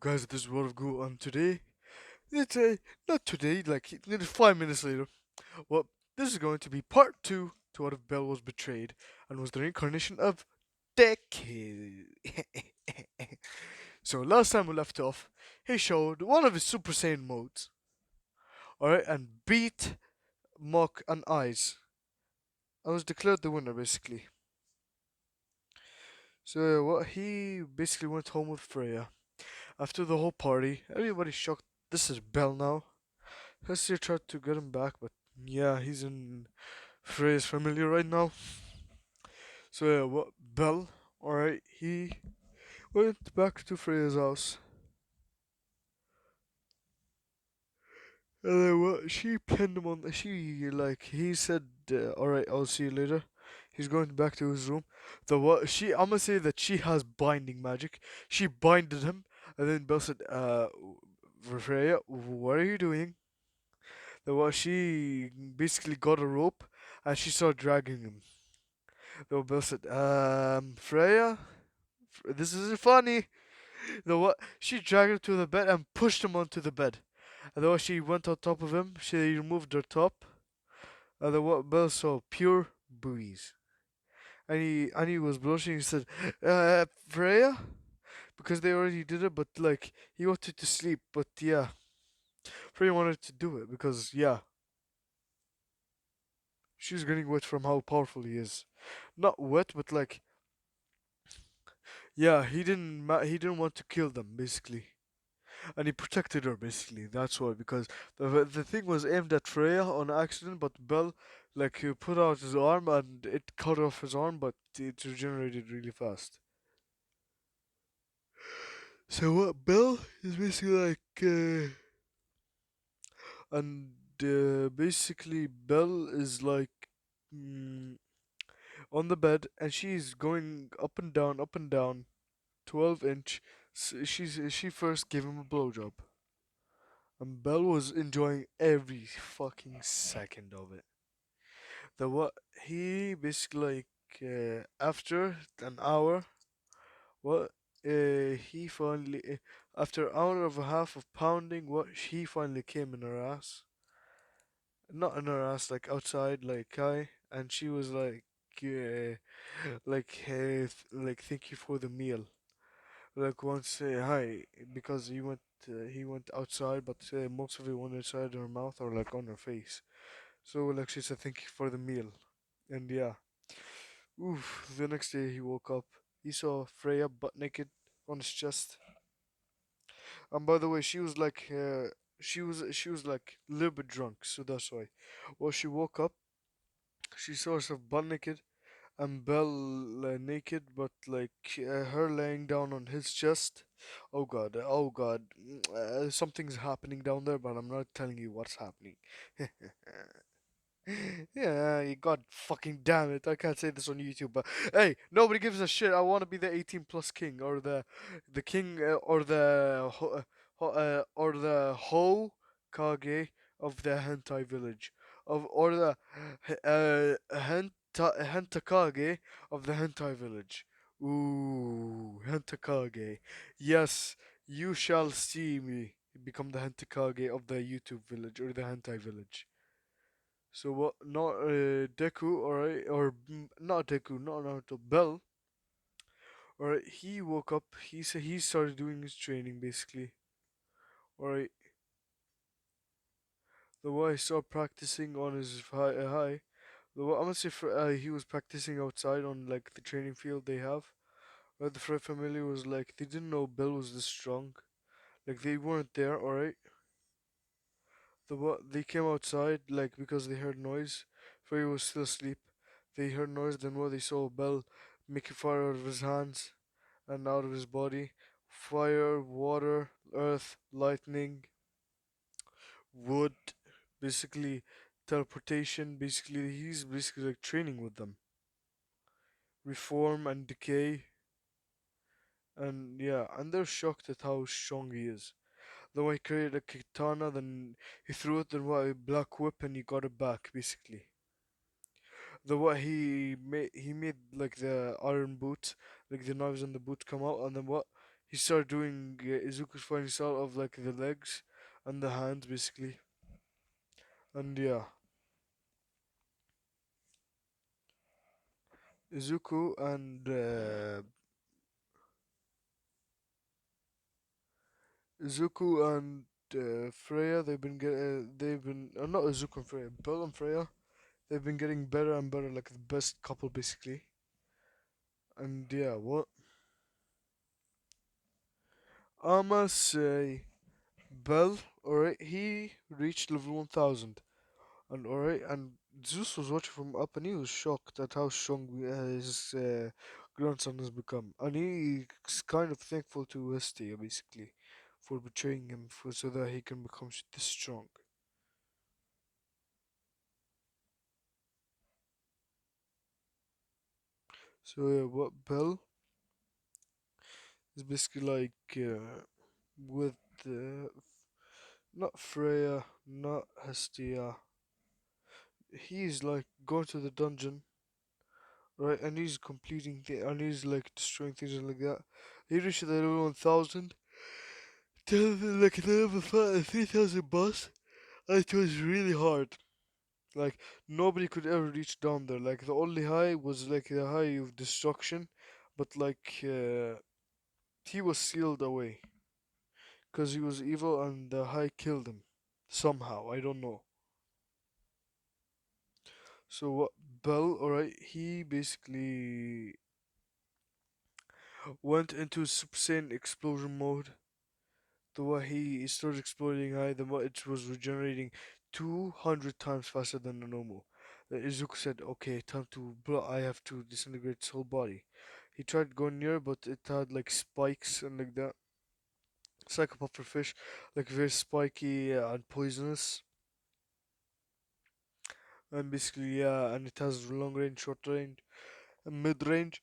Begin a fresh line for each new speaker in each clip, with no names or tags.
guys, this is World of Goo, and today, it's not today, like nearly 5 minutes later. Well, this is going to be part two to what if Bell was betrayed and was the reincarnation of Decade. So last time we left off, he showed one of his Super Saiyan modes, alright, and beat Mok and Eyes. I was declared the winner basically. So what he basically went home with Freya. After the whole party, everybody's shocked. This is Bell now. Hestia tried to get him back, but yeah, he's in Freya's family right now. So yeah, what Bell? Alright, he went back to Freya's house. And then what? She pinned him on. He said, "Alright, I'll see you later." He's going back to his room. The what? I'm gonna say that she has binding magic. She binded him, and then Bell said, Freya, what are you doing?" The what? She basically got a rope, and she started dragging him. The Bell said, Freya, this isn't funny." The what? She dragged him to the bed and pushed him onto the bed. And then she went on top of him. She removed her top. And then what? Bell saw pure boobies. And he was blushing. He said, Freya? Because they already did it, but like, he wanted to sleep. But yeah, Freya wanted to do it because, yeah, she's getting wet from how powerful he is. Not wet, but like, yeah, he didn't want to kill them, basically. And he protected her basically. That's why, because the thing was aimed at Freya on accident, but Bell like he put out his arm and it cut off his arm, but it regenerated really fast. So what Bell is basically and basically Bell is mm, on the bed and she's going up and down, 12 inch. She first gave him a blowjob. And Bell was enjoying every fucking second of it. The what he basically after an hour, what he finally after an hour and a half of pounding, what he finally came in her ass, not in her ass, like outside, like Kai, and she was uh, like thank you for the meal, like once hi, because he went outside, but most of it went inside her mouth or like on her face. So like she said thank you for the meal, and yeah. Oof, the next day he woke up. He saw Freya butt naked on his chest. And by the way, she was like a little bit drunk, so that's why. Well, she woke up, she saw herself butt naked and Belle naked, but like her laying down on his chest. Oh god, something's happening down there, but I'm not telling you what's happening. Yeah, you god fucking damn it. I can't say this on YouTube, but hey, nobody gives a shit. I want to be the 18 plus king or the king or or the Kage of the hentai village of or the hentakage of the hentai village. Ooh, hentakage. Yes, you shall see me become the hentakage of the YouTube village or the hentai village. So what? Not Deku, alright, or not Deku, not Naruto. Bell, alright. He woke up. He started doing his training basically. Alright, the boy started practicing on his high. I'm gonna say he was practicing outside on like the training field they have. The Fred family was like they didn't know Bell was this strong. Like they weren't there. Alright, they came outside like because they heard noise. Freddy was still asleep. They heard noise, then what they saw Bell making fire out of his hands and out of his body. Fire, water, earth, lightning, wood, basically teleportation. Basically, he's basically like training with them. Reform and decay, and yeah, and they're shocked at how strong he is. Then he created a katana, then he threw it, then what a black whip, and he got it back basically. The what he made like the iron boot, like the knives on the boot come out, and then what he started doing Izuku's fighting style of like the legs and the hands basically. And yeah, Izuku and Freya, they've been not Izuku and Freya, Belle and Freya, they've been getting better and better, like the best couple basically. And yeah, what I'ma say, Belle, alright, he reached level 1000, and alright, and Zeus was watching from up, and he was shocked at how strong his grandson has become, and he's kind of thankful to Hestia basically for betraying him, so that he can become this strong. So yeah, what Belle is basically like with not Freya, not Hestia. He's like going to the dungeon, right? And he's completing and he's like destroying things and like that. He reached the level 1000, like the level 3000 boss, and it was really hard. Like nobody could ever reach down there. Like the only high was like the high of destruction, but like he was sealed away because he was evil, and the high killed him somehow. I don't know. So what Bell, alright, he basically went into Super Saiyan explosion mode. The way he started exploding high, the more it was regenerating 200 times faster than the normal. Izuku said, okay, time to blow, I have to disintegrate his whole body. He tried going near, but it had like spikes and like that. It's like a puffer fish, like very spiky and poisonous. And basically, yeah, and it has long range, short range, and mid range.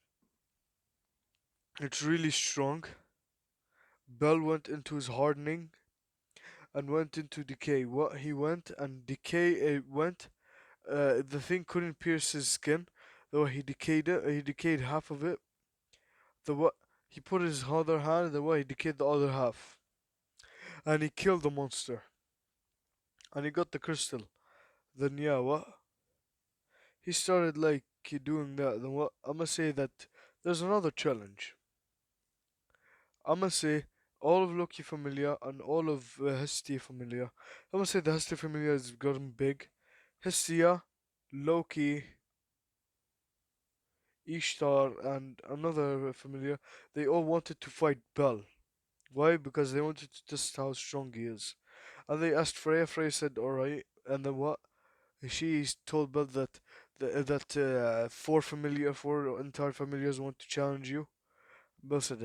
It's really strong. Bell went into his hardening and went into decay. What he went and decay went. The thing couldn't pierce his skin. Though he decayed it. He decayed half of it. The what he put his other hand. The way he decayed the other half, and he killed the monster. And he got the crystal. Then yeah, what he started like doing that. Then what I'ma say that there's another challenge. I'ma say all of Loki Familia and all of Hestia Familia. I'ma say the Hestia Familia has gotten big. Hestia, Loki, Ishtar, and another familiar, they all wanted to fight Bel. Why? Because they wanted to test how strong he is. And they asked Freya. Freya said, "Alright." And then what? She told Bel that four entire familiars want to challenge you. Bel said,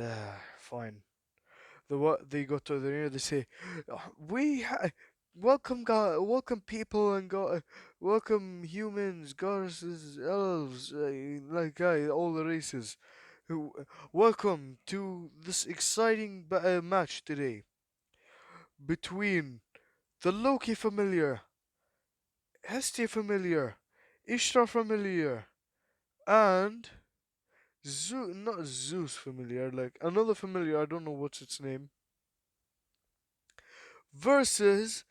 fine. The what they got to the ear, they say, we welcome God, welcome people and God, welcome humans, goddesses, elves, like all the races. Welcome to this exciting match today between the Loki familiar, Hestia familiar, Ishtar familiar, and not Zeus familiar, like another familiar. I don't know what's its name. Versus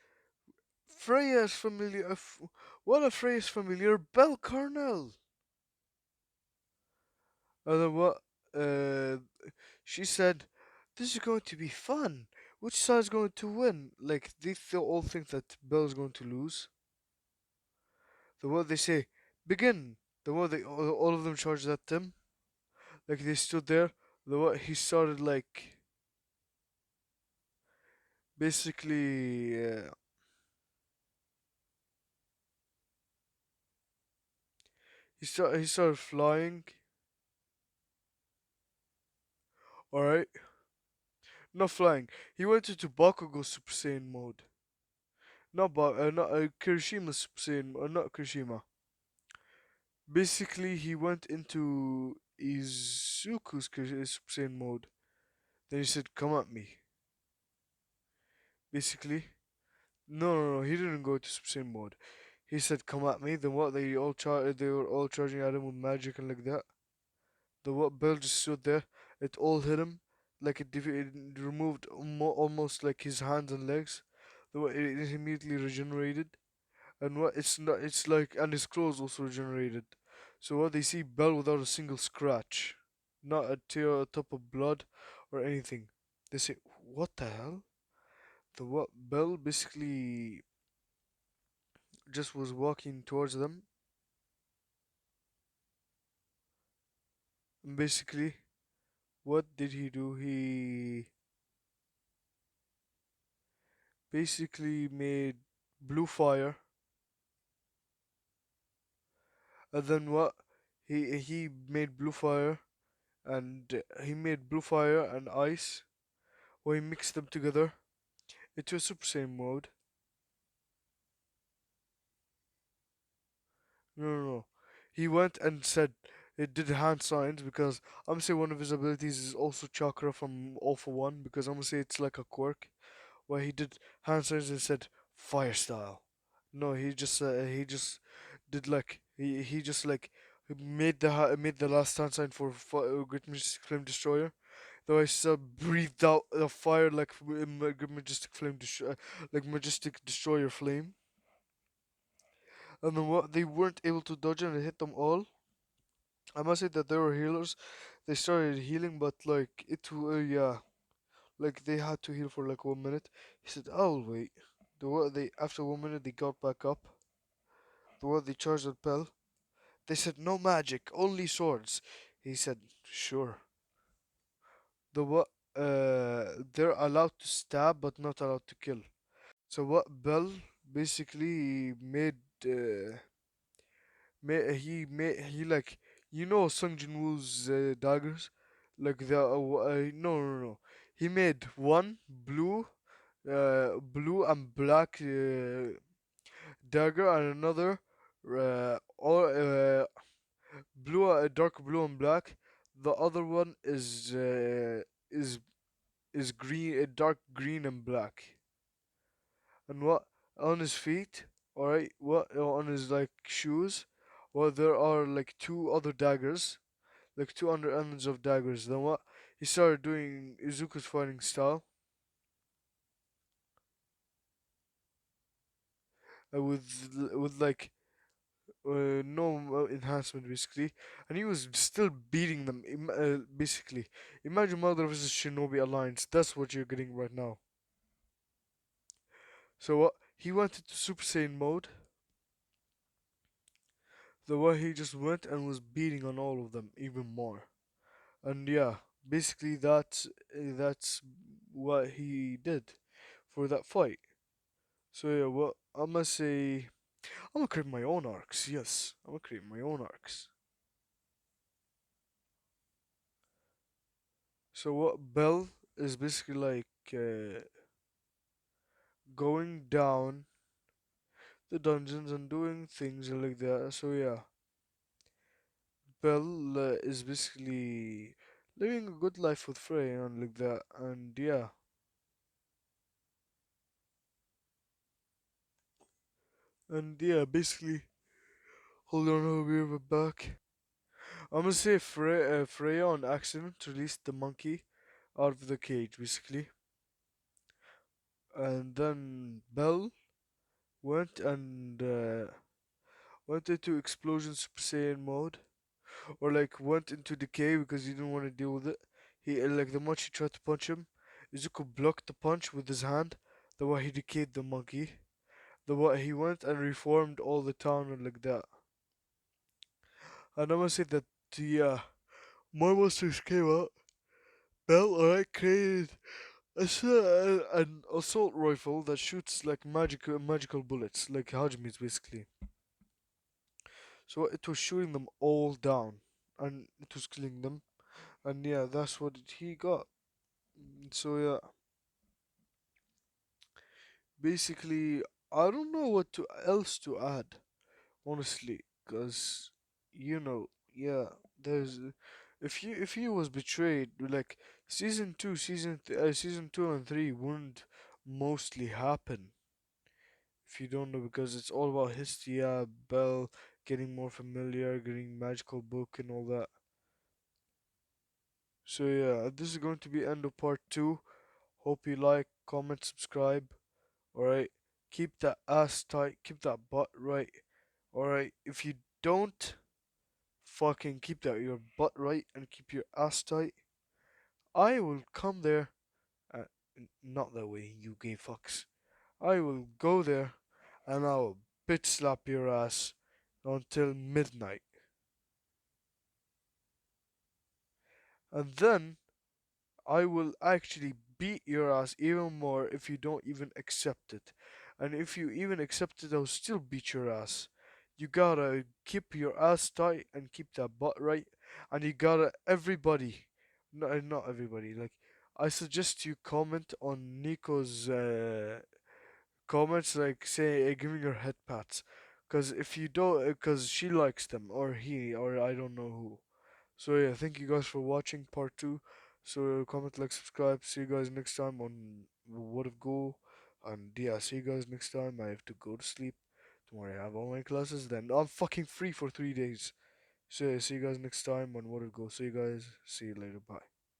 Freya's familiar, one of Freya's familiar, Belle Carnell. And then what? Uh, she said, "This is going to be fun. Which side's going to win?" Like all think that Belle's going to lose. The what they say, begin. The what they all of them charged at them. Like they stood there. The what he started like basically. He started flying. All right, not flying. He went into Bakugo Super Saiyan mode. Not Kirishima Super Saiyan, not Kirishima. Basically, he went into Izuku's Super Saiyan mode. Then he said, "Come at me." Basically, no, he didn't go to Super Saiyan mode. He said, "Come at me." Then what? They were all charging at him with magic and like that. The what? Bell just stood there. It all hit him. like it removed almost like his hands and legs. It immediately regenerated, and what it's not, it's like, and his clothes also regenerated. So what they see Bell without a single scratch, not a tear, a top of blood, or anything. They say, "What the hell?" The what Bell basically just was walking towards them, and basically, what did he do? He basically made blue fire, and then what? He made blue fire, and he made blue fire and ice. Or he mixed them together into a Super Saiyan mode. No, no, no. He went and said it did hand signs because I'm gonna say one of his abilities is also chakra from All for One because I'm gonna say it's like a quirk where he did hand signs and said fire style. No, he just did like he just like made the last hand sign for Great Majestic Flame Destroyer. Though I saw breathed out the fire like Great Majestic Flame like Majestic Destroyer flame. And then what they weren't able to dodge it and it hit them all. I must say that they were healers. They started healing, but like yeah, like they had to heal for like 1 minute. He said, "I'll wait." The what they after 1 minute they got back up. The what they charged at Pell. They said, "No magic, only swords." He said, "Sure." The what they're allowed to stab but not allowed to kill. So what Bell basically uh, he like Sung Jin Woo's daggers, like the no no no, he made one blue and black dagger and another or blue dark blue and black. The other one is green, dark green and black. And what on his feet, all right, what on his like shoes, well there are like two other daggers, like two under ends of daggers. Then what he started doing Izuku's fighting style, with like no enhancement basically, and he was still beating them. Basically, imagine Mother vs Shinobi Alliance. That's what you're getting right now. So what he went into Super Saiyan mode. The way he just went and was beating on all of them even more. And yeah, basically that's what he did for that fight. So yeah, what I'm gonna say, I'm gonna create my own arcs. Yes, I'm gonna create my own arcs. So what Bell is basically like going down the dungeons and doing things like that. So yeah, Bell is basically living a good life with Frey and like that. And yeah, basically, hold on, I'll be right back. I'm gonna say Freya on accident released the monkey out of the cage, basically, and then Bell went and went into explosion Super Saiyan mode, or like went into decay because he didn't want to deal with it. He like the much he tried to punch him, Izuku blocked the punch with his hand. The way he decayed the monkey. The way he went and reformed all the town and like that. And I'm gonna say that yeah, more monsters came out. Bell alright created an assault rifle that shoots like magical bullets, like Hajime's basically. So it was shooting them all down, and it was killing them. And yeah, that's what he got. So yeah, basically, I don't know what to else to add, honestly, cause yeah, there's if he was betrayed, like season 2 and 3 wouldn't mostly happen if you don't know, because it's all about Histia, Bell getting more familiar, getting magical book and all that. So yeah, this is going to be end of part two. Hope you like, comment, subscribe. Alright. Keep that ass tight, keep that butt right. Alright. If you don't fucking keep that your butt right and keep your ass tight, I will come there. Uh, Not that way, you gay fucks. I will go there and I will bitch slap your ass until midnight. And then I will actually beat your ass even more if you don't even accept it. And if you even accept it, I'll still beat your ass. You gotta keep your ass tight and keep that butt right. And you gotta, everybody, no, not everybody, like, I suggest you comment on Nico's comments, like, say, giving her head pats. Because if you don't, because she likes them, or he, or I don't know who. So yeah, thank you guys for watching part two. So comment, like, subscribe. See you guys next time on What If Go. And yeah, see you guys next time. I have to go to sleep. Tomorrow I have all my classes. Then I'm fucking free for 3 days. So yeah, see you guys next time on What If Go. See you guys. See you later. Bye.